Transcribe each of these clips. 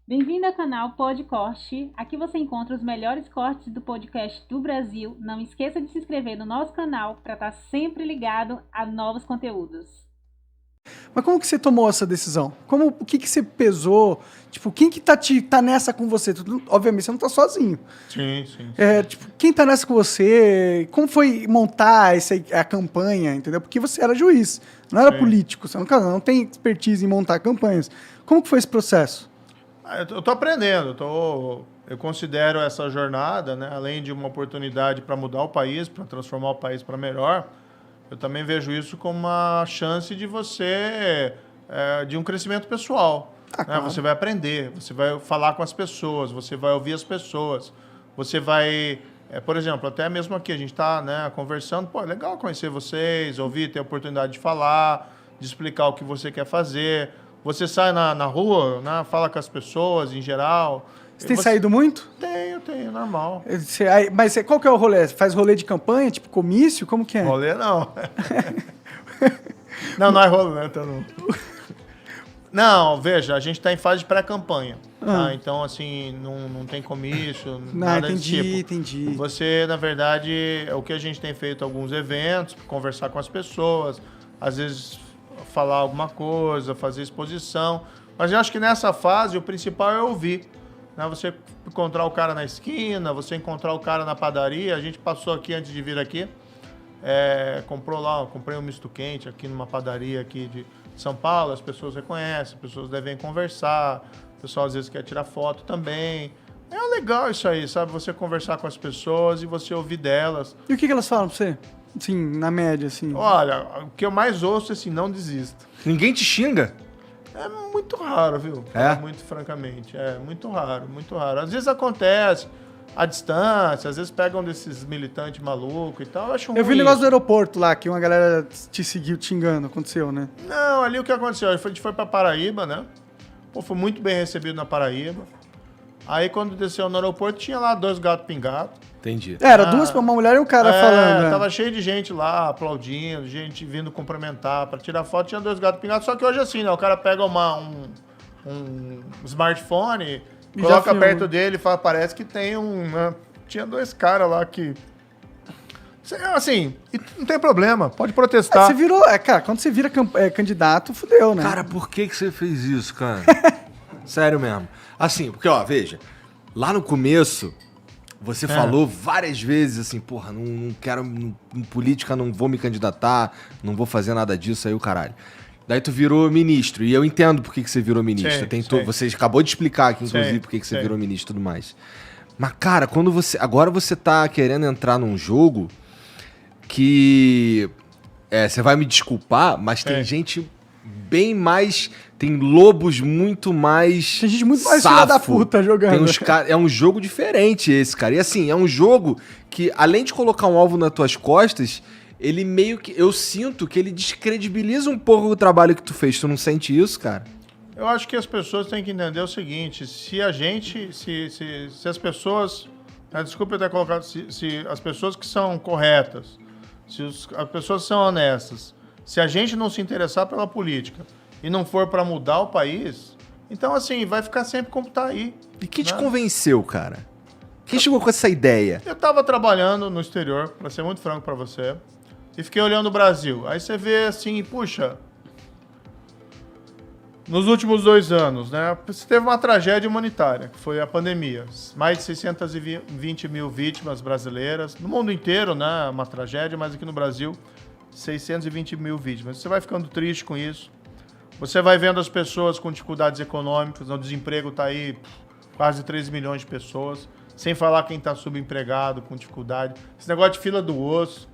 Bem-vindo ao canal Pod Corte. Aqui você encontra os melhores cortes do podcast do Brasil. Não esqueça de se inscrever no nosso canal para estar sempre ligado a novos conteúdos. Mas como que você tomou essa decisão? O que você pesou? Tipo, quem que tá nessa com você? Obviamente você não tá sozinho. Sim. Tipo, quem tá nessa com você? Como foi montar a campanha, entendeu? Porque você era juiz, não era político, você não tem expertise em montar campanhas. Como que foi esse processo? Eu tô aprendendo, eu considero essa jornada, né, além de uma oportunidade para mudar o país, para transformar o país para melhor, eu também vejo isso como uma chance de de um crescimento pessoal. Né? Claro. Você vai aprender, você vai falar com as pessoas, você vai ouvir as pessoas, você vai... por exemplo, até mesmo aqui, a gente está, né, conversando, é legal conhecer vocês, ouvir, ter a oportunidade de falar, de explicar o que você quer fazer. Você sai na rua, né, fala com as pessoas em geral. Você tem saído muito? Tenho, normal. Mas qual que é o rolê? Você faz rolê de campanha, tipo comício? Como que é? Rolê não. não é rolê, né? Então não, veja, a gente está em fase de pré-campanha. Tá? Então, assim, não tem comício, nada desse tipo. Entendi. Você, na verdade, o que a gente tem feito alguns eventos, conversar com as pessoas, às vezes falar alguma coisa, fazer exposição. Mas eu acho que nessa fase o principal é ouvir. Né? Você encontrar o cara na esquina, você encontrar o cara na padaria. A gente passou aqui antes de vir aqui, comprei um misto quente aqui numa padaria aqui de São Paulo. As pessoas reconhecem, as pessoas devem conversar. O pessoal às vezes quer tirar foto também. É legal isso aí, sabe? Você conversar com as pessoas e você ouvir delas. E o que elas falam pra você? Assim, na média, assim. Olha, o que eu mais ouço é assim, não desista. Ninguém te xinga? É muito raro, viu? Muito francamente. É muito raro, muito raro. Às vezes acontece à distância, às vezes pegam desses militantes malucos e tal. Eu vi o negócio do aeroporto lá, que uma galera te seguiu te xingando. Aconteceu, né? Não, ali o que aconteceu? A gente foi pra Paraíba, né? Foi muito bem recebido na Paraíba. Aí quando desceu no aeroporto, tinha lá 2 gatos pingados. Entendi. Era duas pra uma mulher e um cara falando. Né? Tava cheio de gente lá, aplaudindo, gente vindo cumprimentar, pra tirar foto. Tinha 2 gatos pingados, só que hoje assim, né? O cara pega um smartphone, coloca perto dele e fala, parece que tem né? Tinha 2 caras lá que... Assim, não tem problema, pode protestar. Você virou... cara, quando você vira candidato, fudeu, né? Cara, por que você fez isso, cara? Sério mesmo. Assim, porque, veja, lá no começo... Você falou várias vezes assim, porra, não quero, em política não vou me candidatar, não vou fazer nada disso aí, o caralho. Daí tu virou ministro, e eu entendo por que você virou ministro. Você acabou de explicar aqui, inclusive, por que você virou ministro e tudo mais. Mas, cara, agora você tá querendo entrar num jogo que... você vai me desculpar, mas tem gente bem mais... Tem lobos muito mais... Tem gente muito mais filha da puta jogando. É um jogo diferente esse, cara. E assim, é um jogo que, além de colocar um alvo nas tuas costas, ele meio que... Eu sinto que ele descredibiliza um pouco o trabalho que tu fez. Tu não sente isso, cara? Eu acho que as pessoas têm que entender o seguinte. Se a gente... Se as pessoas... Desculpa eu ter colocado... Se as pessoas que são corretas, as pessoas que são honestas, se a gente não se interessar pela política... e não for para mudar o país, então, assim, vai ficar sempre como tá aí. E quem te convenceu, cara? Quem chegou com essa ideia? Eu tava trabalhando no exterior, para ser muito franco para você, e fiquei olhando o Brasil. Aí você vê assim, puxa, nos últimos 2 anos, né, você teve uma tragédia humanitária, que foi a pandemia. Mais de 620 mil vítimas brasileiras. No mundo inteiro, né, uma tragédia, mas aqui no Brasil, 620 mil vítimas. Você vai ficando triste com isso. Você vai vendo as pessoas com dificuldades econômicas, o desemprego está aí, quase 13 milhões de pessoas, sem falar quem está subempregado, com dificuldade. Esse negócio de fila do osso.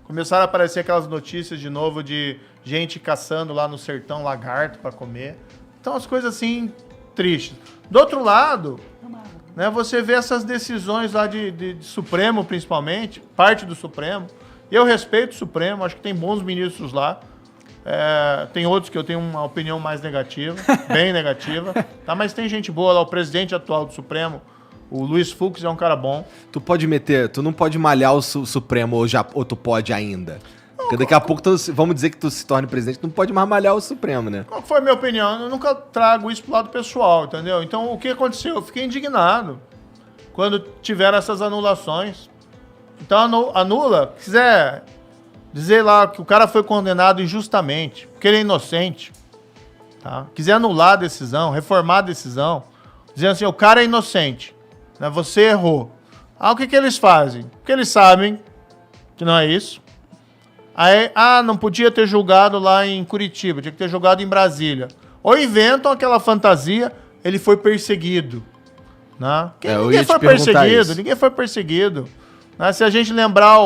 Começaram a aparecer aquelas notícias de novo de gente caçando lá no sertão lagarto para comer. Então, as coisas assim, tristes. Do outro lado, né, você vê essas decisões lá de Supremo, principalmente, parte do Supremo. Eu respeito o Supremo, acho que tem bons ministros lá. Tem outros que eu tenho uma opinião mais negativa, bem negativa, tá? Mas tem gente boa lá, o presidente atual do Supremo, o Luiz Fux, é um cara bom. Tu não pode malhar o Supremo ou tu pode ainda? Porque daqui a pouco, vamos dizer que tu se torne presidente, tu não pode mais malhar o Supremo, né? Qual foi a minha opinião? Eu nunca trago isso pro lado pessoal, entendeu? Então, o que aconteceu? Eu fiquei indignado quando tiveram essas anulações. Então, anula, quiser dizer lá que o cara foi condenado injustamente, porque ele é inocente, tá? Quiser anular a decisão, reformar a decisão, dizendo assim, o cara é inocente, né? Você errou. O que eles fazem? Porque eles sabem que não é isso. Aí, não podia ter julgado lá em Curitiba, tinha que ter julgado em Brasília. Ou inventam aquela fantasia, ele foi perseguido. Né? Ninguém foi perseguido. Né? Se a gente lembrar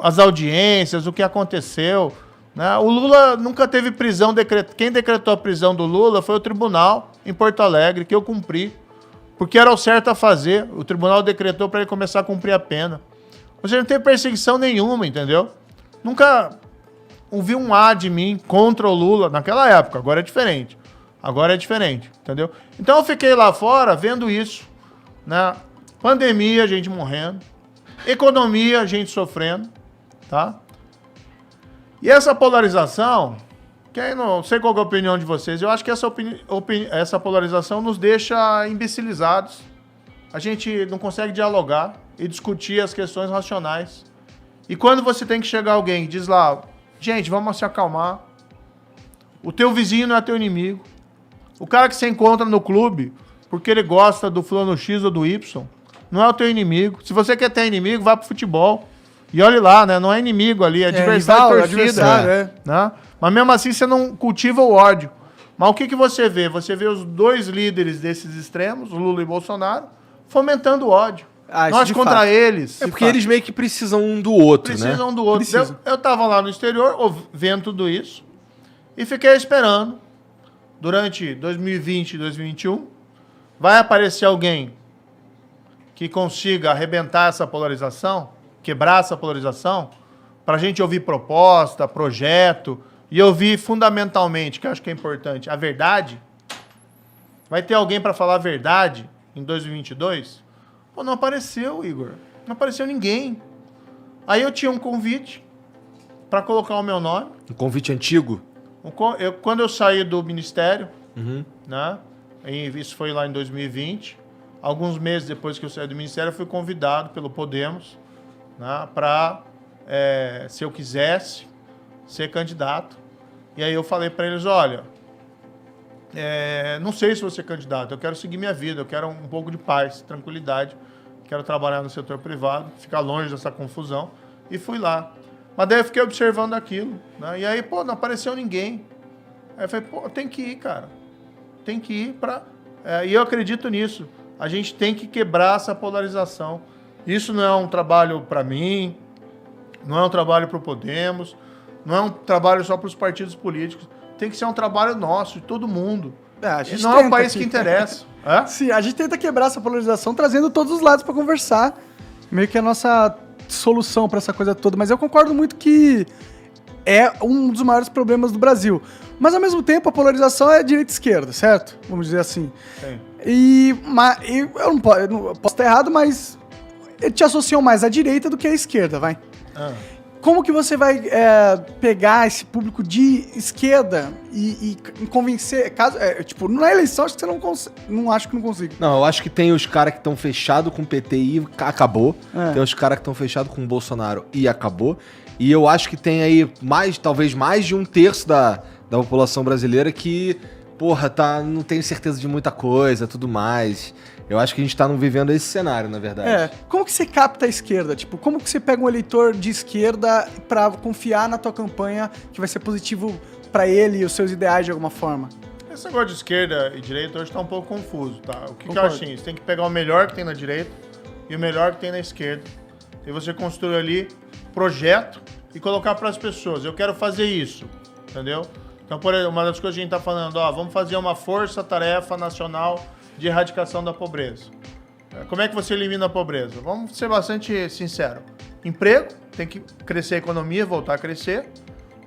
as audiências, o que aconteceu, né? O Lula nunca teve prisão decretada. Quem decretou a prisão do Lula foi o tribunal em Porto Alegre, que eu cumpri. Porque era o certo a fazer. O tribunal decretou para ele começar a cumprir a pena. Ou seja, não tem perseguição nenhuma, entendeu? Nunca ouvi um A de mim contra o Lula naquela época. Agora é diferente. Entendeu? Então eu fiquei lá fora vendo isso, né? Pandemia, gente morrendo. Economia, gente sofrendo, tá? E essa polarização, que aí não sei qual é a opinião de vocês, eu acho que essa polarização nos deixa imbecilizados. A gente não consegue dialogar e discutir as questões racionais. E quando você tem que chegar alguém e diz lá, gente, vamos se acalmar. O teu vizinho não é teu inimigo. O cara que você encontra no clube, porque ele gosta do fulano X ou do Y, não é o teu inimigo. Se você quer ter inimigo, vai pro futebol. E olhe lá, né? Não é inimigo ali, é adversário, torcida. Né? Mas mesmo assim você não cultiva o ódio. Mas o que você vê? Você vê os dois líderes desses extremos, Lula e Bolsonaro, fomentando o ódio. Nós contra fato. Eles. É porque eles meio que precisam um do outro, precisam do outro. Eu tava lá no exterior, vendo tudo isso, e fiquei esperando. Durante 2020 e 2021, vai aparecer alguém que consiga arrebentar essa polarização, quebrar essa polarização, pra gente ouvir proposta, projeto, e ouvir fundamentalmente, que eu acho que é importante, a verdade. Vai ter alguém pra falar a verdade em 2022? Pô, não apareceu, Igor. Não apareceu ninguém. Aí eu tinha um convite para colocar o meu nome. Um convite antigo? Quando eu saí do ministério, né? Isso foi lá em 2020. Alguns meses depois que eu saí do ministério, eu fui convidado pelo Podemos, né, para, se eu quisesse, ser candidato. E aí eu falei para eles, olha, não sei se vou ser candidato, eu quero seguir minha vida, eu quero um pouco de paz, tranquilidade, quero trabalhar no setor privado, ficar longe dessa confusão, e fui lá. Mas daí eu fiquei observando aquilo, né? E aí, pô, não apareceu ninguém. Aí eu falei, pô, tem que ir, cara. Tem que ir pra... e eu acredito nisso. A gente tem que quebrar essa polarização. Isso não é um trabalho para mim, não é um trabalho para o Podemos, não é um trabalho só para os partidos políticos. Tem que ser um trabalho nosso, de todo mundo. E não é o país que interessa. Sim, a gente tenta quebrar essa polarização trazendo todos os lados para conversar. Meio que a nossa solução para essa coisa toda. Mas eu concordo muito que é um dos maiores problemas do Brasil. Mas, ao mesmo tempo, a polarização é direita e esquerda, certo? Vamos dizer assim. Sim. Eu não posso estar errado, mas te associam mais à direita do que à esquerda, vai. Como que você vai pegar esse público de esquerda e convencer... na eleição, acho que você não acho que não consigo. Não, eu acho que tem os caras que estão fechados com o PT e acabou. Tem os caras que estão fechados com o Bolsonaro e acabou. E eu acho que tem aí talvez mais de 1/3 da população brasileira que, porra, não tenho certeza de muita coisa, tudo mais. Eu acho que a gente tá vivendo esse cenário, na verdade. Como que você capta a esquerda? Tipo, como que você pega um eleitor de esquerda pra confiar na tua campanha que vai ser positivo pra ele e os seus ideais de alguma forma? Esse negócio de esquerda e direita hoje tá um pouco confuso, tá? O que eu acho assim? Você tem que pegar o melhor que tem na direita e o melhor que tem na esquerda. E você construir ali projeto e colocar pras pessoas. Eu quero fazer isso, entendeu? Então, por exemplo, uma das coisas que a gente tá falando, vamos fazer uma força-tarefa nacional de erradicação da pobreza. Como é que você elimina a pobreza? Vamos ser bastante sinceros. Emprego, tem que crescer a economia, voltar a crescer,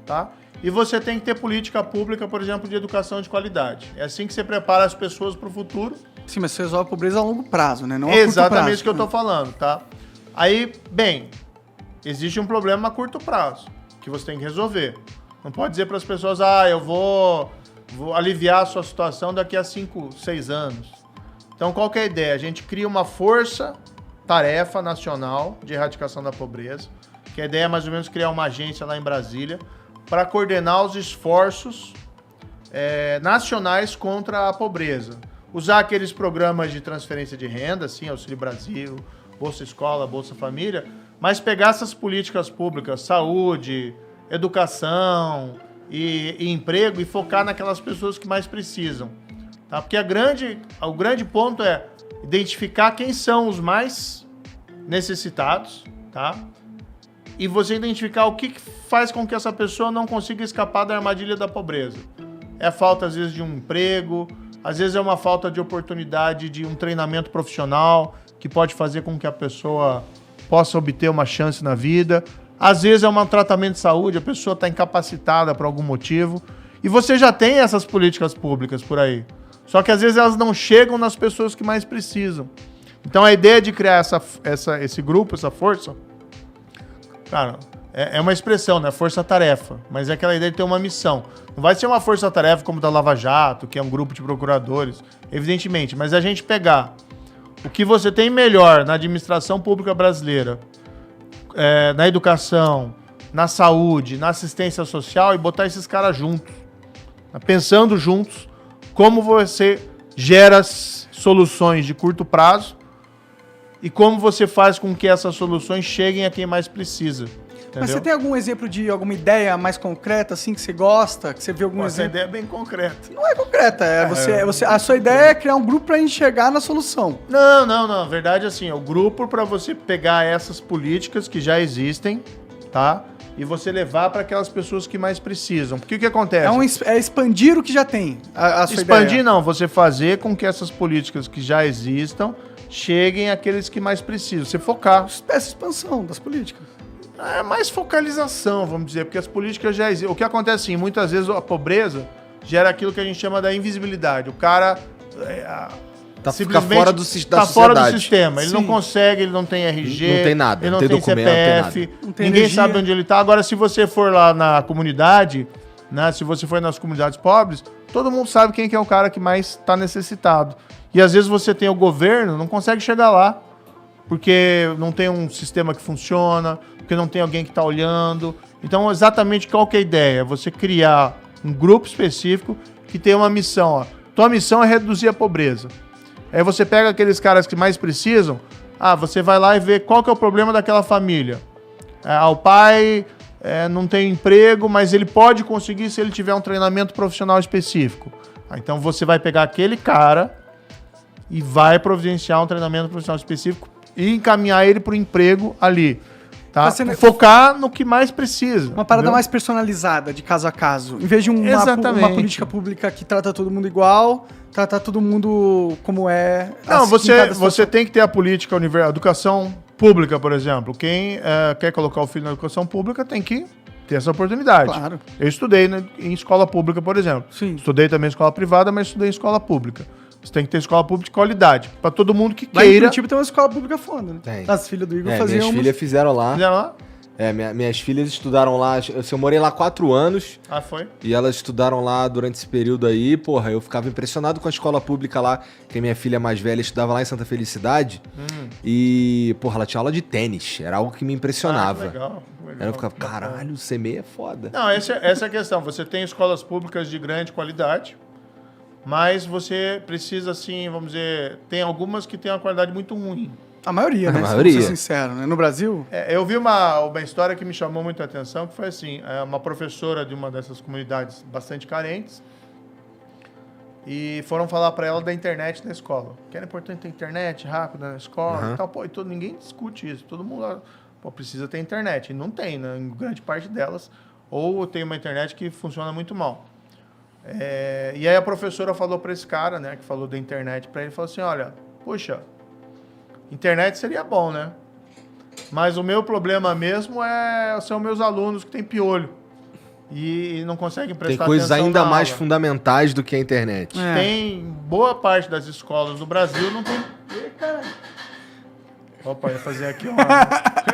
tá? E você tem que ter política pública, por exemplo, de educação de qualidade. É assim que você prepara as pessoas para o futuro. Sim, mas você resolve a pobreza a longo prazo, né? Não a exatamente isso que eu tô falando, tá? Aí, bem, existe um problema a curto prazo, que você tem que resolver. Não pode dizer para as pessoas, eu vou aliviar a sua situação daqui a 5, 6 anos. Então, qual que é a ideia? A gente cria uma força-tarefa nacional de erradicação da pobreza, que a ideia é mais ou menos criar uma agência lá em Brasília para coordenar os esforços nacionais contra a pobreza. Usar aqueles programas de transferência de renda, assim, Auxílio Brasil, Bolsa Escola, Bolsa Família, mas pegar essas políticas públicas, saúde, educação e emprego e focar naquelas pessoas que mais precisam. Tá? Porque o grande ponto é identificar quem são os mais necessitados, tá? E você identificar o que faz com que essa pessoa não consiga escapar da armadilha da pobreza. É a falta, às vezes, de um emprego, às vezes é uma falta de oportunidade de um treinamento profissional que pode fazer com que a pessoa possa obter uma chance na vida. Às vezes é um tratamento de saúde, a pessoa está incapacitada por algum motivo. E você já tem essas políticas públicas por aí. Só que às vezes elas não chegam nas pessoas que mais precisam. Então a ideia de criar esse grupo, essa força, cara, é uma expressão, né? Força-tarefa. Mas é aquela ideia de ter uma missão. Não vai ser uma força-tarefa como da Lava Jato, que é um grupo de procuradores, evidentemente. Mas a gente pegar o que você tem melhor na administração pública brasileira, na educação, na saúde, na assistência social e botar esses caras juntos. Pensando juntos como você gera soluções de curto prazo e como você faz com que essas soluções cheguem a quem mais precisa. Entendeu? Mas você tem algum exemplo de alguma ideia mais concreta, assim, que você gosta? Que você vê algum Essa exemplo? ideia é bem concreta. Não é concreta, a sua ideia é criar um grupo pra gente chegar na solução. Não. Na verdade, assim, é o grupo para você pegar essas políticas que já existem, tá? E você levar para aquelas pessoas que mais precisam. Porque o que acontece? É expandir o que já tem, a sua Expandir ideia. não, você fazer com que essas políticas que já existam cheguem àqueles que mais precisam. Você focar. Essa expansão das políticas. É mais focalização, vamos dizer, porque as políticas já existem. O que acontece, assim, muitas vezes a pobreza gera aquilo que a gente chama da invisibilidade. O cara fica fora da sociedade. Fora do sistema. Ele Sim. não consegue, ele não tem RG, Não tem nada, ele não tem tem documento, CPF, não tem ninguém energia. sabe onde ele está. Agora, se você for lá na comunidade, né, se você for nas comunidades pobres, todo mundo sabe quem que é o cara que mais está necessitado. E às vezes você tem o governo, não consegue chegar lá, porque não tem um sistema que funciona, porque não tem alguém que está olhando. Então, exatamente qual que é a ideia? Você criar um grupo específico que tem uma missão. Ó. Tua missão é reduzir a pobreza. Aí você pega aqueles caras que mais precisam, você vai lá e vê qual que é o problema daquela família. O pai não tem emprego, mas ele pode conseguir se ele tiver um treinamento profissional específico. Então você vai pegar aquele cara e vai providenciar um treinamento profissional específico e encaminhar ele para o emprego ali. Tá? Focar no que mais precisa. Uma parada entendeu? mais personalizada, de caso a caso. Em vez de uma Exatamente. política pública que trata todo mundo igual, trata todo mundo como é. Não, assim, em cada você tem que ter a política universal. Educação pública, por exemplo. Quem quer colocar o filho na educação pública tem que ter essa oportunidade. Claro. Eu estudei em escola pública, por exemplo. Sim. Estudei também em escola privada, mas estudei em escola pública. Você tem que ter escola pública de qualidade. Para todo mundo que Lá em queira. Curitiba tem uma escola pública foda, né? Tem. As filhas do Igor faziam minhas filhas fizeram lá. Fizeram lá? Minhas filhas estudaram lá. Eu morei lá 4 anos. Foi? E elas estudaram lá durante esse período aí. Porra, eu ficava impressionado com a escola pública lá. Que minha filha mais velha estudava lá em Santa Felicidade. E, porra, ela tinha aula de tênis. Era algo que me impressionava. Legal. Aí eu ficava, caralho, o CME é foda. Não, essa é a questão. Você tem escolas públicas de grande qualidade, mas você precisa, assim, vamos dizer, tem algumas que têm uma qualidade muito ruim. A maioria, né? A maioria. Vou ser sincero, né? No Brasil... Eu vi uma história que me chamou muito a atenção, que foi assim, uma professora de uma dessas comunidades bastante carentes, e foram falar para ela da internet na escola. Que era importante ter internet rápida na escola e tal. Pô, ninguém discute isso. Todo mundo precisa ter internet. E não tem, né? Em grande parte delas. Ou tem uma internet que funciona muito mal. E aí a professora falou para esse cara, né? Que falou da internet para ele, falou assim, olha, poxa, internet seria bom, né? Mas o meu problema mesmo são meus alunos que têm piolho. E não conseguem prestar Tem coisas atenção ainda na mais aula. fundamentais do que a internet. Tem boa parte das escolas do Brasil não tem... Ih, caralho. Opa, ia fazer aqui uma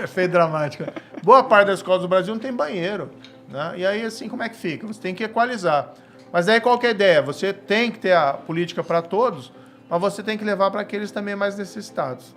efeito dramático. Boa parte das escolas do Brasil não tem banheiro, né? E aí, assim, como é que fica? Você tem que equalizar. Mas aí qual que é a ideia? Você tem que ter a política para todos, mas você tem que levar para aqueles também mais necessitados.